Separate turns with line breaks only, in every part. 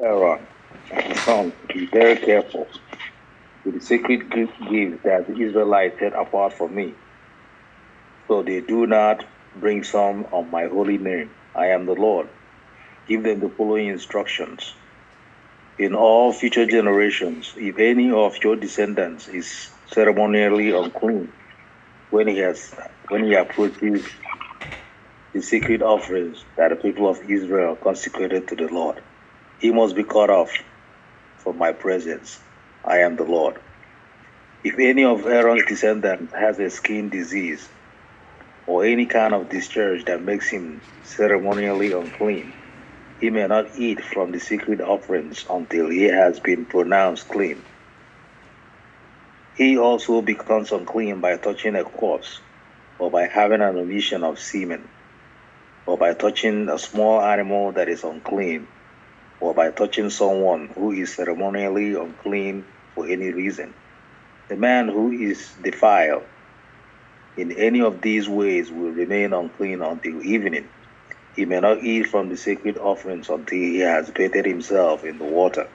Aaron and his sons to be very careful with the sacred gifts that the Israelites set apart for me, so they do not bring some on my holy name. I am the Lord. Give them the following instructions. In all future generations, if any of your descendants is ceremonially unclean when he approaches the sacred offerings that the people of Israel consecrated to the Lord, he must be cut off from my presence. I am the Lord. If any of Aaron's descendants has a skin disease or any kind of discharge that makes him ceremonially unclean, he may not eat from the sacred offerings until he has been pronounced clean. He also becomes unclean by touching a corpse, or by having an emission of semen, or by touching a small animal that is unclean, or by touching someone who is ceremonially unclean for any reason. The man who is defiled in any of these ways will remain unclean until evening. He may not eat from the sacred offerings until he has bathed himself in the water.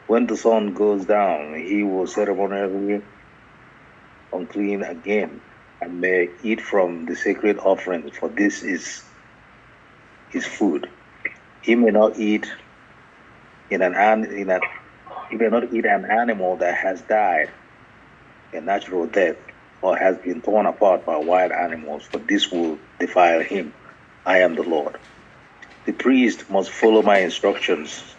When the sun goes down, he will ceremonially unclean again and may eat from the sacred offerings, for this is his food. He may not eat in an, in a, he may not eat an animal that has died a natural death or has been torn apart by wild animals, for this will defile him. I am the Lord. The priest must follow my instructions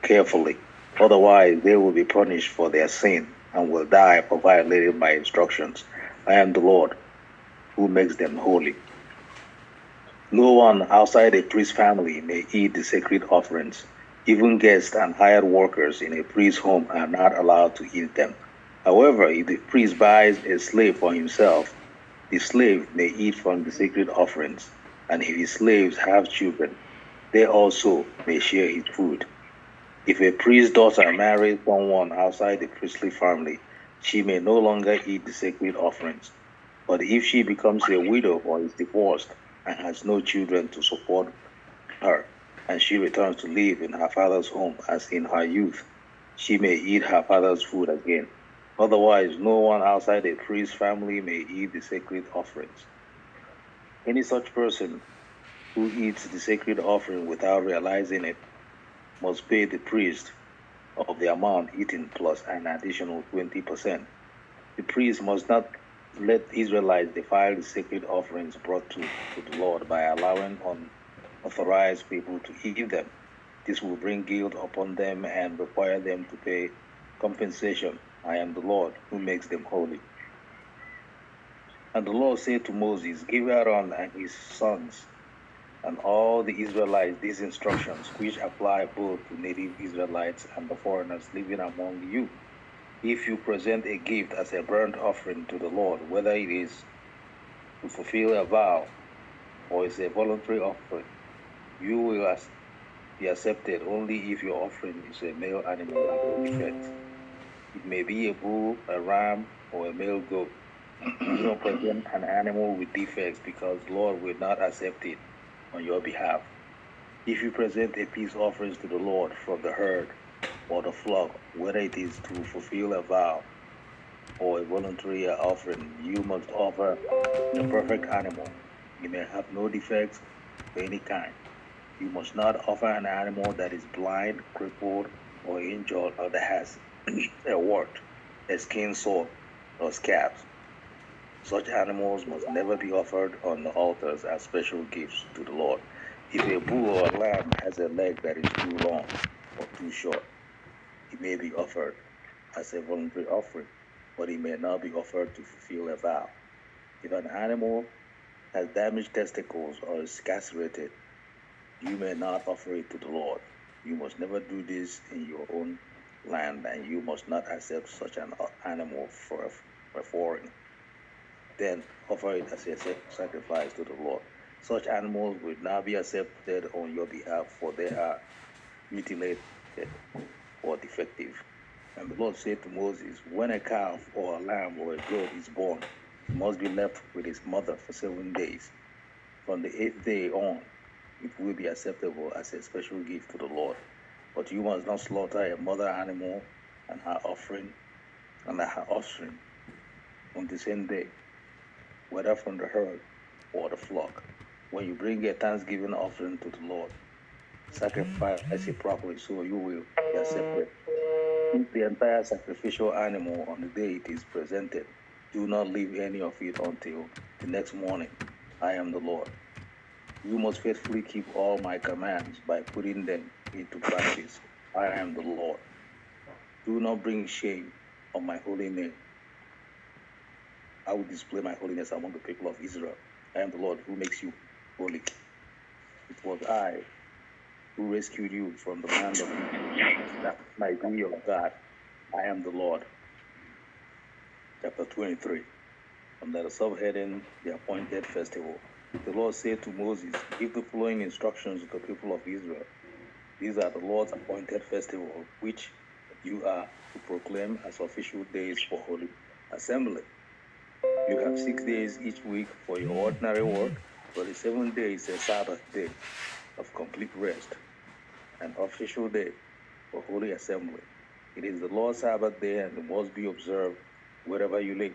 carefully, otherwise they will be punished for their sin and will die for violating my instructions. I am the Lord who makes them holy. No one outside a priest's family may eat the sacred offerings. Even guests and hired workers in a priest's home are not allowed to eat them. However, if the priest buys a slave for himself, the slave may eat from the sacred offerings, and if his slaves have children, they also may share his food. If a priest's daughter marries someone outside the priestly family, she may no longer eat the sacred offerings. But if she becomes a widow or is divorced and has no children to support her, and she returns to live in her father's home as in her youth, she may eat her father's food again. Otherwise, no one outside a priest's family may eat the sacred offerings. Any such person who eats the sacred offering without realizing it must pay the priest of the amount eaten plus an additional 20%. The priest must not let Israelites defile the sacred offerings brought to the Lord by allowing unauthorized people to eat them. This will bring guilt upon them and require them to pay compensation. I am the Lord who makes them holy. And the Lord said to Moses, give Aaron and his sons and all the Israelites these instructions, which apply both to native Israelites and the foreigners living among you. If you present a gift as a burnt offering to the Lord, whether it is to fulfill a vow or is a voluntary offering, you will be accepted only if your offering is a male animal with no defects. It may be a bull, a ram, or a male goat. Do not present an animal with defects, because the Lord will not accept it on your behalf. If you present a peace offering to the Lord from the herd or the flock, whether it is to fulfill a vow or a voluntary offering, you must offer a perfect animal. It may have no defects of any kind. You must not offer an animal that is blind, crippled, or injured, or that has a wart, a skin sore, or scabs. Such animals must never be offered on the altars as special gifts to the Lord. If a bull or a lamb has a leg that is too long or too short, it may be offered as a voluntary offering, but it may not be offered to fulfill a vow. If an animal has damaged testicles or is castrated, you may not offer it to the Lord. You must never do this in your own land, and you must not accept such an animal for a foreign. Then offer it as a sacrifice to the Lord. Such animals will not be accepted on your behalf, for they are mutilated or defective. And the Lord said to Moses, when a calf or a lamb or a goat is born, it must be left with its mother for 7 days. From the 8th day on, it will be acceptable as a special gift to the Lord. But you must not slaughter a mother animal and her offering and her offspring on the same day, whether from the herd or the flock. When you bring a thanksgiving offering to the Lord, sacrifice it properly so you will be accepted. Eat the entire sacrificial animal on the day it is presented. Do not leave any of it until the next morning. I am the Lord. You must faithfully keep all my commands by putting them into practice. I am the Lord. Do not bring shame on my holy name. I will display my holiness among the people of Israel. I am the Lord who makes you holy. It was I who rescued you from the land of Egypt, that might be your God. I am the Lord. Chapter 23. Under the subheading, the appointed festival. The Lord said to Moses, give the following instructions to the people of Israel. These are the Lord's appointed festival, which you are to proclaim as official days for holy assembly. You have 6 days each week for your ordinary work, but the 7th day is a Sabbath day of complete rest, an official day for holy assembly. It is the Lord's Sabbath day and it must be observed wherever you live.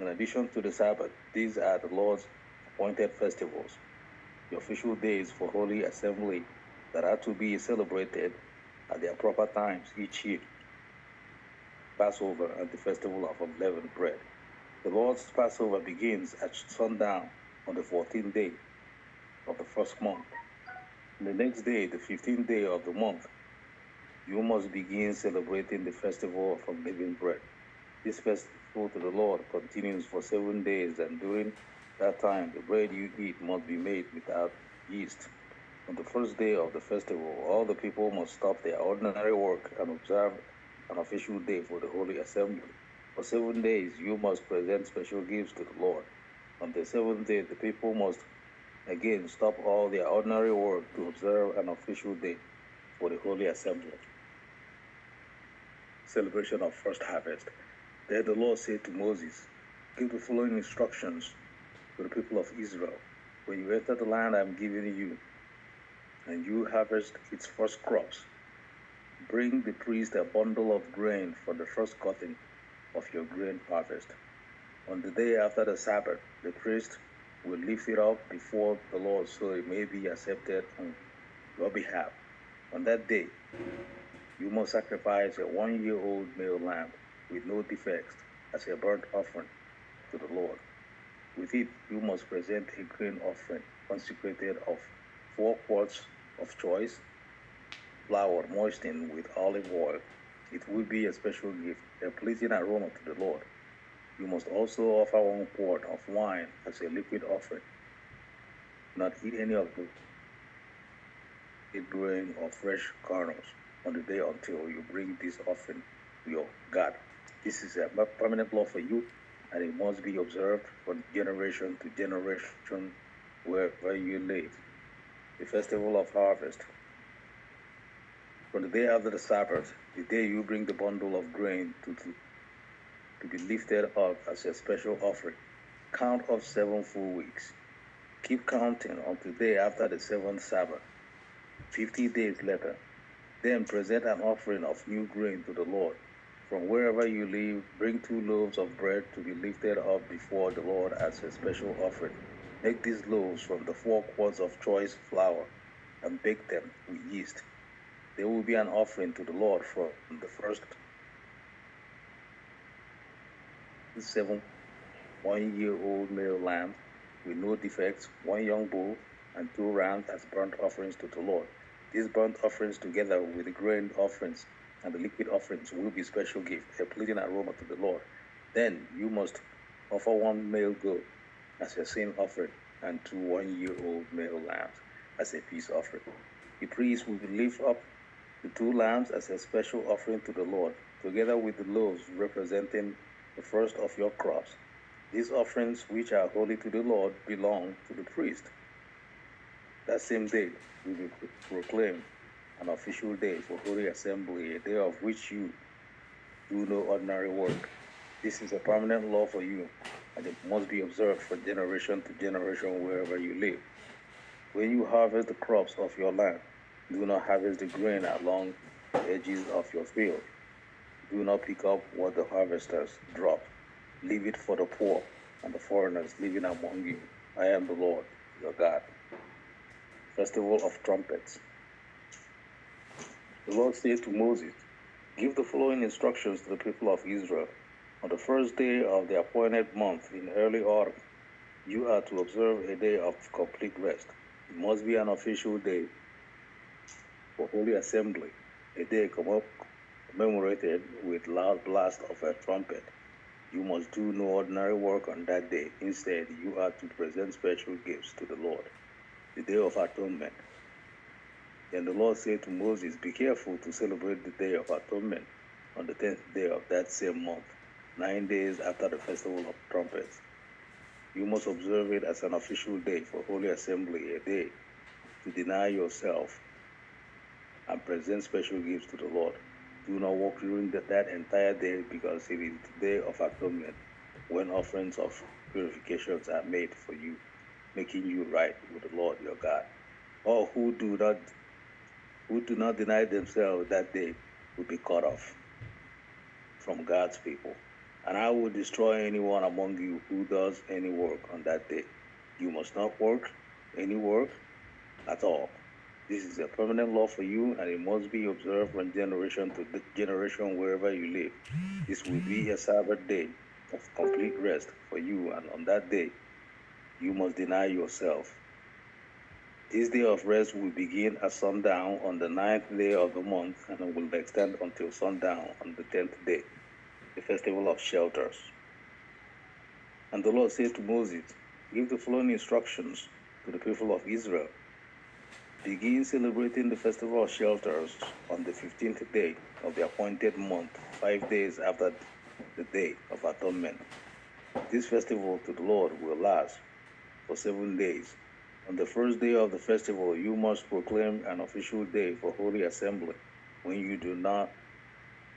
In addition to the Sabbath, these are the Lord's appointed festivals, the official days for holy assembly that are to be celebrated at their proper times each year. Passover and the festival of unleavened bread. The Lord's Passover begins at sundown on the 14th day of the first month. The next day, the 15th day of the month, you must begin celebrating the festival of unleavened bread. This festival to the Lord continues for 7 days, and during that time, the bread you eat must be made without yeast. On the first day of the festival, all the people must stop their ordinary work and observe an official day for the holy assembly. For 7 days, you must present special gifts to the Lord. On the 7th day, the people must again stop all their ordinary work to observe an official day for the holy assembly. Celebration of first harvest. There the Lord said to Moses, give the following instructions to the people of Israel. When you enter the land I am giving you, and you harvest its first crops, bring the priest a bundle of grain for the first cutting of your grain harvest. On the day after the Sabbath, the priest will lift it up before the Lord so it may be accepted on your behalf. On that day, you must sacrifice a 1-year-old male lamb with no defects as a burnt offering to the Lord. With it, you must present a grain offering consecrated of 4 quarts of choice flour moistened with olive oil. It will be a special gift, a pleasing aroma to the Lord. You must also offer 1 quart of wine as a liquid offering. Not eat any of the grain or fresh kernels on the day until you bring this offering to your God. This is a permanent law for you, and it must be observed from generation to generation wherever you live. The festival of harvest. From the day after the Sabbath, the day you bring the bundle of grain to be lifted up as a special offering, count off 7 full weeks. Keep counting until the day after the 7th Sabbath, 50 days later. Then present an offering of new grain to the Lord. From wherever you live, bring 2 loaves of bread to be lifted up before the Lord as a special offering. Make these loaves from the 4 quarts of choice flour and bake them with yeast. They will be an offering to the Lord from the first 7 1-year-old male lambs with no defects, 1 young bull, and 2 rams as burnt offerings to the Lord. These burnt offerings together with the grain offerings and the liquid offerings will be special gift, a pleasing aroma to the Lord. Then you must offer 1 male goat as a sin offering and 2 1-year-old male lambs as a peace offering. The priest will lift up the 2 lambs as a special offering to the Lord, together with the loaves representing the first of your crops. These offerings, which are holy to the Lord, belong to the priest. That same day will be proclaimed an official day for holy assembly, a day of which you do no ordinary work. This is a permanent law for you, and it must be observed from generation to generation wherever you live. When you harvest the crops of your land, Do not harvest the grain along the edges of your field. Do not pick up what the harvesters drop. Leave it for the poor and the foreigners living among you. I am the Lord, your God. Festival of Trumpets. The Lord said to Moses, give the following instructions to the people of Israel. On the first day of the appointed month in early autumn, you are to observe a day of complete rest. It must be an official day for holy assembly, a day commemorated with loud blast of a trumpet. You must do no ordinary work on that day. Instead, you are to present special gifts to the Lord, the Day of Atonement. Then the Lord said to Moses, be careful to celebrate the Day of Atonement on the 10th day of that same month, 9 days after the Festival of Trumpets. You must observe it as an official day for holy assembly, a day to deny yourself and present special gifts to the Lord. Do not work during that entire day, because it is the Day of Atonement, when offerings of purifications are made for you, making you right with the Lord your God. All who do not deny themselves that day will be cut off from God's people. And I will destroy anyone among you who does any work on that day. You must not work any work at all. This is a permanent law for you, and it must be observed from generation to generation wherever you live. This will be a Sabbath day of complete rest for you, and on that day you must deny yourself. This day of rest will begin at sundown on the 9th day of the month, and will extend until sundown on the 10th day, the Festival of Shelters. And the Lord said to Moses, give the following instructions to the people of Israel. Begin celebrating the Festival of Shelters on the 15th day of the appointed month, 5 days after the Day of Atonement. This festival to the Lord will last for 7 days. On the first day of the festival, you must proclaim an official day for holy assembly, when you do not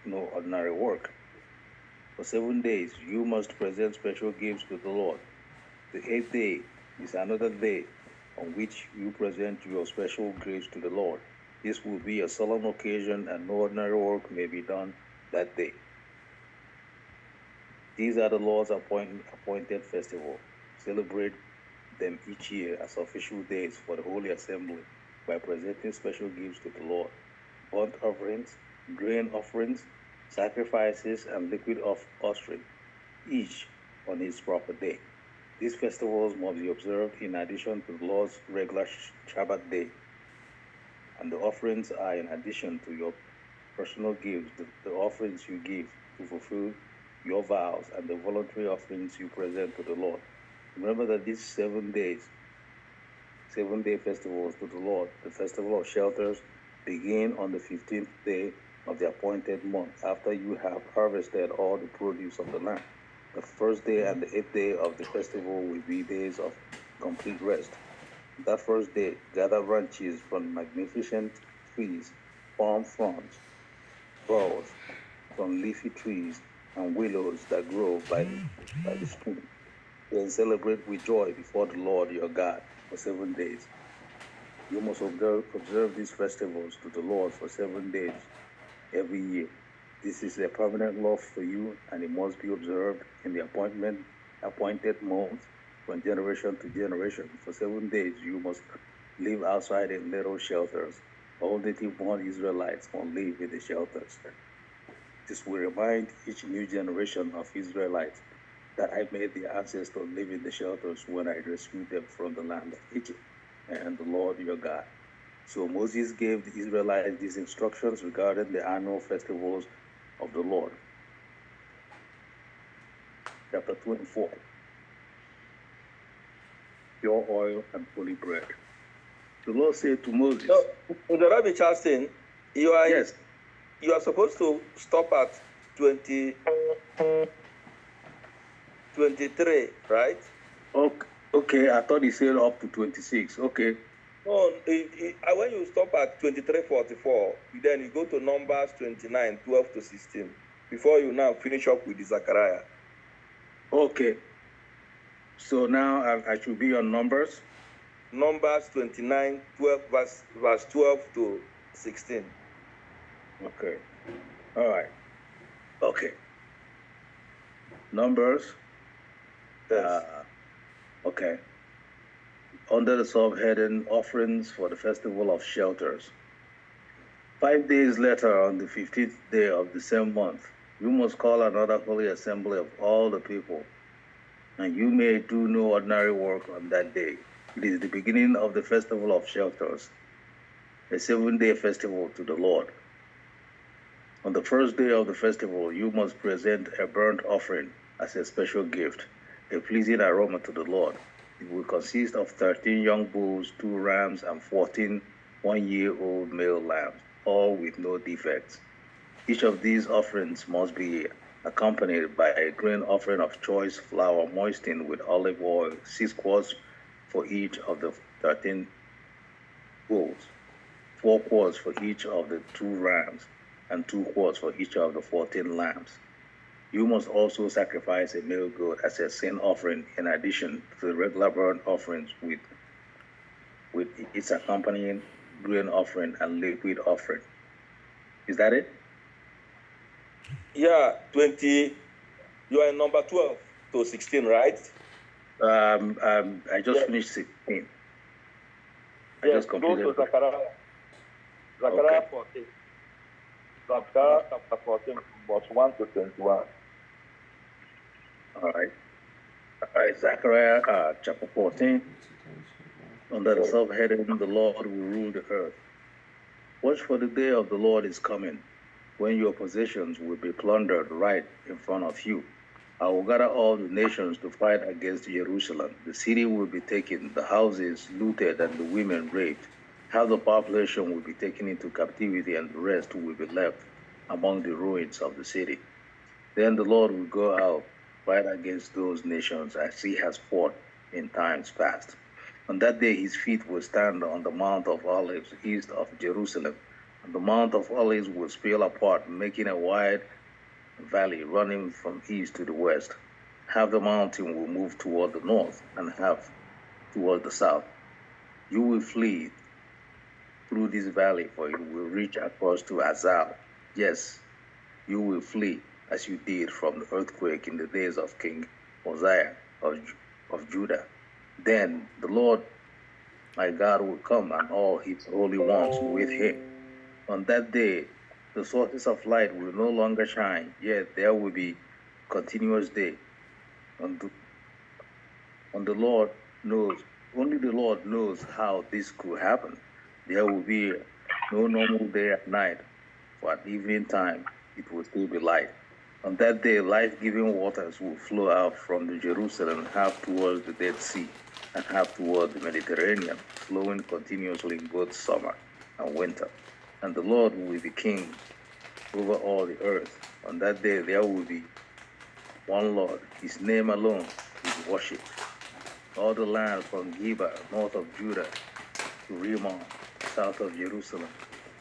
no ordinary work. For 7 days, you must present special gifts to the Lord. The 8th day is another day on which you present your special gifts to the Lord. This will be a solemn occasion, and no ordinary work may be done that day. These are the Lord's appointed festival. Celebrate them each year as official days for the holy assembly by presenting special gifts to the Lord: burnt offerings, grain offerings, sacrifices, and liquid offering, each on its proper day. These festivals must be observed in addition to the Lord's regular Shabbat day, and the offerings are in addition to your personal gifts, the offerings you give to fulfill your vows, and the voluntary offerings you present to the Lord. Remember that these 7-day festivals to the Lord, the Festival of Shelters, begin on the 15th day of the appointed month, after you have harvested all the produce of the land. The first day and the 8th day of the festival will be days of complete rest. That first day, gather branches from magnificent trees, palm fronds, boughs from leafy trees, and willows that grow by the stream. Then celebrate with joy before the Lord your God for 7 days. You must observe these festivals to the Lord for 7 days every year. This is a permanent law for you, and it must be observed in the appointed month from generation to generation. For 7 days you must live outside in little shelters. All native-born Israelites must live in the shelters. This will remind each new generation of Israelites that I made their ancestors live in the shelters when I rescued them from the land of Egypt, and the Lord your God. So Moses gave the Israelites these instructions regarding the annual festivals of the Lord. Chapter 24. Pure oil and holy bread. The Lord said to Moses.
So, the Rabbi Charleston, you are
Yes.
You are supposed to stop at 23, right?
Okay, I thought he said up to 26. Okay.
No, when you stop at 23:44, then you go to Numbers 29, 12 to 16, before you now finish up with the Zechariah.
Okay. So now I should be on Numbers?
Numbers 29, 12, verse 12 to 16.
Okay. All right. Okay. Numbers.
Yes.
Okay. Under the subheading Offerings for the Festival of Shelters. 5 days later, on the 15th day of the same month, you must call another holy assembly of all the people, and you may do no ordinary work on that day. It is the beginning of the Festival of Shelters, a 7-day festival to the Lord. On the first day of the festival, you must present a burnt offering as a special gift, a pleasing aroma to the Lord. It will consist of 13 young bulls, 2 rams, and 14 one-year-old male lambs, all with no defects. Each of these offerings must be accompanied by a grain offering of choice flour moistened with olive oil, 6 quarts for each of the 13 bulls, 4 quarts for each of the 2 rams, and 2 quarts for each of the 14 lambs. You must also sacrifice a male goat as a sin offering in addition to the regular burnt offerings with its accompanying grain offering and liquid offering. Is that it?
Yeah, 20. You are in number 12 to 16, right?
I just finished 16. I just completed.
Go to Zechariah.
Okay.
14. Zechariah chapter 14, verse 1 to 21.
All right. Zechariah chapter 14. Under the subheading, the Lord will rule the earth. Watch for the day of the Lord is coming, when your possessions will be plundered right in front of you. I will gather all the nations to fight against Jerusalem. The city will be taken, the houses looted, and the women raped. Half the population will be taken into captivity, and the rest will be left among the ruins of the city. Then the Lord will go out, fight against those nations as he has fought in times past. On that day his feet will stand on the Mount of Olives east of Jerusalem, and the Mount of Olives will spill apart, making a wide valley running from east to the west. Half the mountain will move toward the north, and half toward the south. You will flee through this valley, for you will reach across to Azal. Yes, you will flee as you did from the earthquake in the days of King Uzziah of Judah. Then the Lord my God will come, and all his holy ones with him. On that day, the sources of light will no longer shine, yet there will be continuous day. And the Lord knows, only the Lord knows how this could happen. There will be no normal day at night, for at evening time it will still be light. On that day, life-giving waters will flow out from the Jerusalem, half towards the Dead Sea and half toward the Mediterranean, flowing continuously in both summer and winter. And the Lord will be king over all the earth. On that day, there will be one Lord. His name alone is worshipped. All the land from Geba, north of Judah, to Rimmon, south of Jerusalem,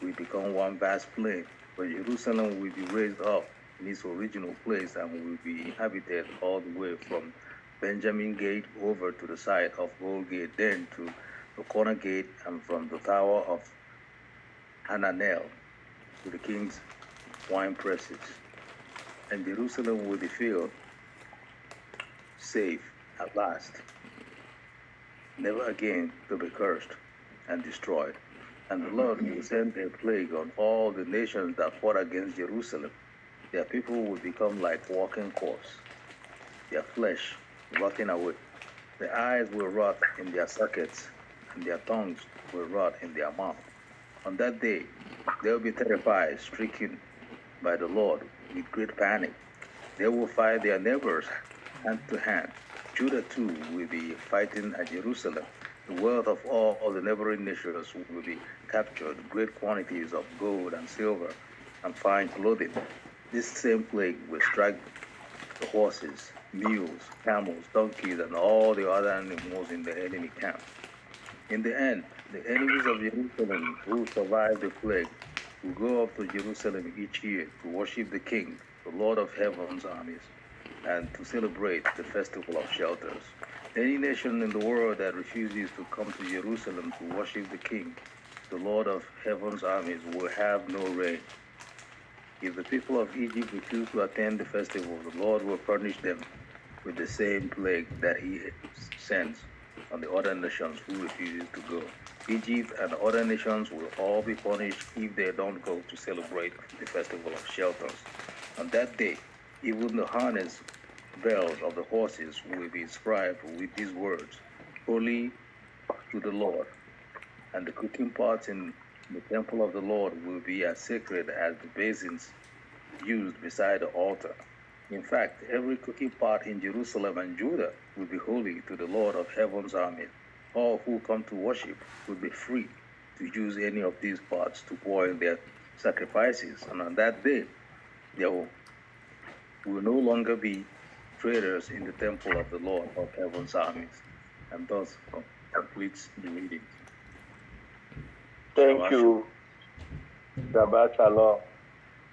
will become one vast plain, but Jerusalem will be raised up in its original place and will be inhabited all the way from Benjamin Gate over to the side of Old Gate, then to the corner gate, and from the tower of Hananel to the king's wine presses. And Jerusalem will be filled, safe at last, never again to be cursed and destroyed. And the Lord will send a plague on all the nations that fought against Jerusalem. Their people will become like walking corpse, their flesh rotting away. Their eyes will rot in their sockets, and their tongues will rot in their mouth. On that day, they will be terrified, stricken by the Lord with great panic. They will fight their neighbors hand to hand. Judah too will be fighting at Jerusalem. The wealth of all the neighboring nations will be captured, great quantities of gold and silver and fine clothing. This same plague will strike the horses, mules, camels, donkeys, and all the other animals in the enemy camp. In the end, the enemies of Jerusalem who survive the plague will go up to Jerusalem each year to worship the King, the Lord of Heaven's armies, and to celebrate the Festival of Shelters. Any nation in the world that refuses to come to Jerusalem to worship the King, the Lord of heaven's armies, will have no rain. If the people of Egypt refuse to attend the festival, the Lord will punish them with the same plague that he sends on the other nations who refuse to go. Egypt and other nations will all be punished if they don't go to celebrate the festival of shelters. On that day, even the harness bells of the horses will be inscribed with these words, Holy to the Lord. And the cooking pots in the temple of the Lord will be as sacred as the basins used beside the altar. In fact, every cooking pot in Jerusalem and Judah will be holy to the Lord of heaven's armies. All who come to worship will be free to use any of these pots to pour in their sacrifices. And on that day, there will no longer be traders in the temple of the Lord of heaven's armies. And thus completes the reading.
Thank you. Shabbat Shalom.